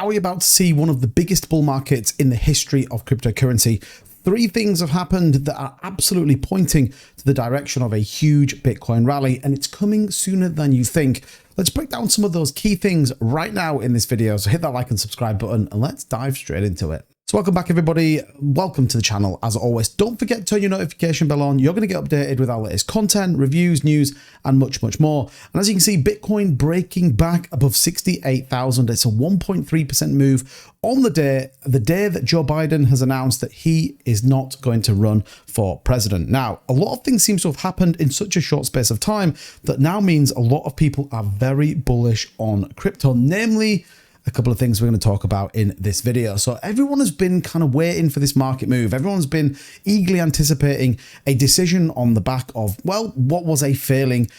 Are we about to see one of the biggest bull markets in the history of cryptocurrency? Three things have happened that are absolutely pointing to the direction of a huge Bitcoin rally, and it's coming sooner than you think. Let's break down some of those key things right now in this video. So hit that like and subscribe button and let's dive straight into it. So welcome back, everybody. Welcome to the channel. As always, don't forget to turn your notification bell on. You're going to get updated with our latest content, reviews, news, and much, much more. And as you can see, Bitcoin breaking back above 68,000. It's a 1.3% move on the day that Joe Biden has announced that he is not going to run for president. Now, a lot of things seem to have happened in such a short space of time that now means a lot of people are very bullish on crypto, namely a couple of things we're going to talk about in this video. So everyone has been kind of waiting for this market move. Everyone's been eagerly anticipating a decision on the back of, well, what was a failing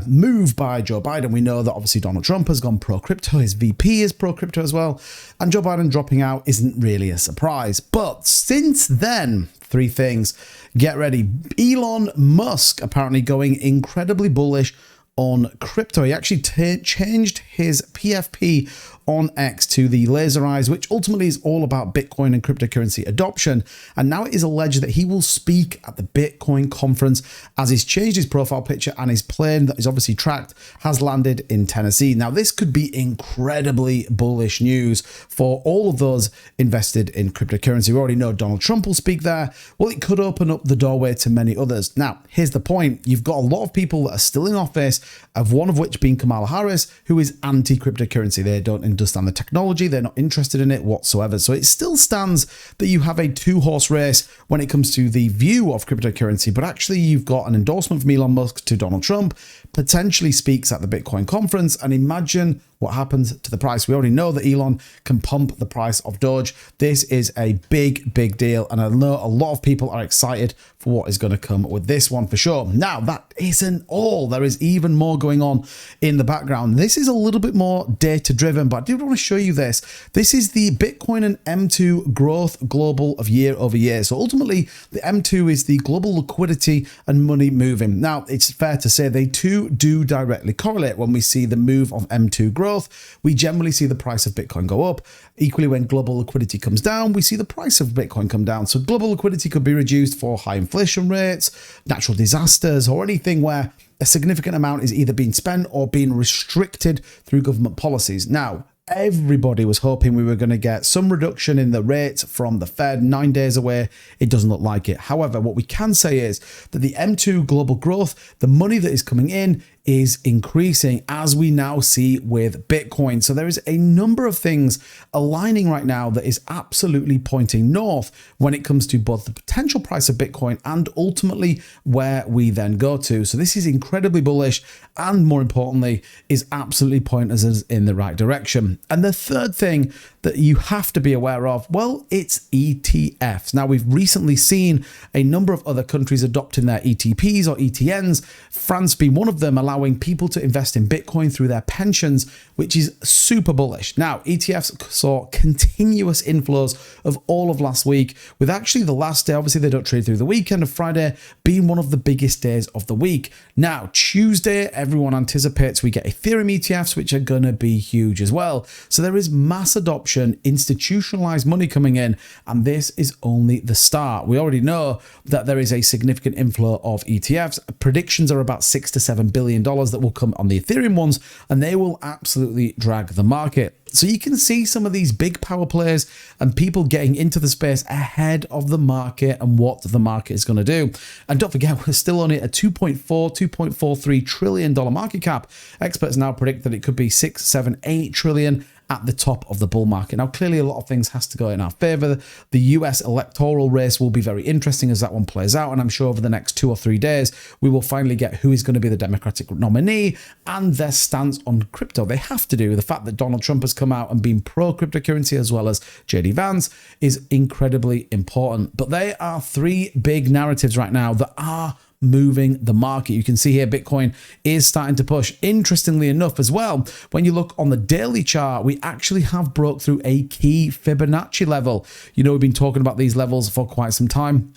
move by Joe Biden. We know that obviously Donald Trump has gone pro-crypto. His VP is pro-crypto as well. And Joe Biden dropping out isn't really a surprise. But since then, three things. Get ready. Elon Musk apparently going incredibly bullish on crypto. He actually changed his PFP on X to the laser eyes, which ultimately is all about Bitcoin and cryptocurrency adoption. And now it is alleged that he will speak at the Bitcoin conference, as he's changed his profile picture and his plane that is obviously tracked has landed in Tennessee. Now, this could be incredibly bullish news for all of those invested in cryptocurrency. We already know Donald Trump will speak there. Well, it could open up the doorway to many others. Now, here's the point. You've got a lot of people that are still in office, of one of which being Kamala Harris, who is anti-cryptocurrency. They don't understand the technology. They're not interested in it whatsoever. So it still stands that you have a two-horse race when it comes to the view of cryptocurrency, but actually you've got an endorsement from Elon Musk to Donald Trump, potentially speaks at the Bitcoin conference, and imagine what happens to the price. We already know that Elon can pump the price of Doge. This is a big, big deal, and I know a lot of people are excited for what is going to come with this one for sure. Now, that isn't all. There is even more going on in the background. This is a little bit more data-driven, but I do want to show you this. This is the Bitcoin and M2 growth global of year over year. So ultimately, the M2 is the global liquidity and money moving. Now, it's fair to say they too do directly correlate. When we see the move of M2 growth, we generally see the price of Bitcoin go up. Equally, when global liquidity comes down, we see the price of Bitcoin come down. So global liquidity could be reduced for high inflation rates, natural disasters, or anything where a significant amount is either being spent or being restricted through government policies. Now, everybody was hoping we were going to get some reduction in the rates from the Fed. 9 days away, it doesn't look like it. However, what we can say is that the M2 global growth, the money that is coming in, is increasing, as we now see with Bitcoin. So there is a number of things aligning right now that is absolutely pointing north when it comes to both the potential price of Bitcoin and ultimately where we then go to. So this is incredibly bullish, and more importantly, is absolutely pointing us in the right direction. And the third thing that you have to be aware of, well, it's ETFs. Now, we've recently seen a number of other countries adopting their ETPs or ETNs, France being one of them, allowing people to invest in Bitcoin through their pensions, which is super bullish. Now, ETFs saw continuous inflows of all of last week, with actually the last day, obviously they don't trade through the weekend, of Friday being one of the biggest days of the week. Now, Tuesday, everyone anticipates we get Ethereum ETFs, which are going to be huge as well. So there is mass adoption, institutionalized money coming in, and this is only the start. We already know that there is a significant inflow of ETFs. Predictions are about $6 to $7 billion that will come on the Ethereum ones, and they will absolutely drag the market. So you can see some of these big power players and people getting into the space ahead of the market and what the market is going to do. And don't forget, we're still only at a $2.43 trillion market cap. Experts now predict that it could be 6, 7, 8 trillion at the top of the bull market. Now, clearly a lot of things has to go in our favor. The US electoral race will be very interesting as that one plays out, and I'm sure over the next 2 or 3 days we will finally get who is going to be the Democratic nominee and their stance on crypto. They have to do. The fact that Donald Trump has come out and been pro cryptocurrency, as well as JD Vance, is incredibly important. But there are three big narratives right now that are moving the market. You can see here Bitcoin is starting to push. Interestingly enough as well, when you look on the daily chart, we actually have broke through a key Fibonacci level. You know, we've been talking about these levels for quite some time.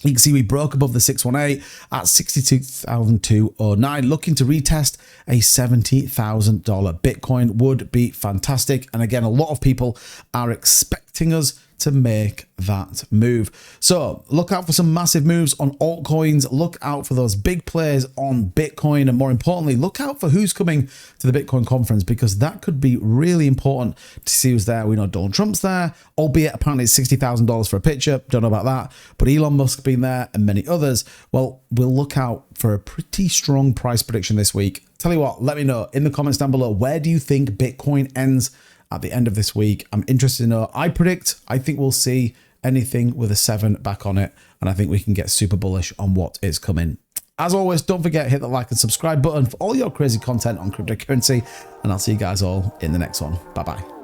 You can see we broke above the 618 at 62,209, looking to retest a $70,000 Bitcoin would be fantastic. And again, a lot of people are expecting us to make that move. So look out for some massive moves on altcoins. Look out for those big players on Bitcoin. And more importantly, look out for who's coming to the Bitcoin conference, because that could be really important to see who's there. We know Donald Trump's there, albeit apparently it's $60,000 for a picture. Don't know about that. But Elon Musk being there and many others. Well, we'll look out for a pretty strong price prediction this week. Tell you what, let me know in the comments down below, where do you think Bitcoin ends at the end of this week? I'm interested to know. I think we'll see anything with a 7 back on it, and I think we can get super bullish on what is coming. As always, don't forget, hit the like and subscribe button for all your crazy content on cryptocurrency, and I'll see you guys all in the next one. Bye bye.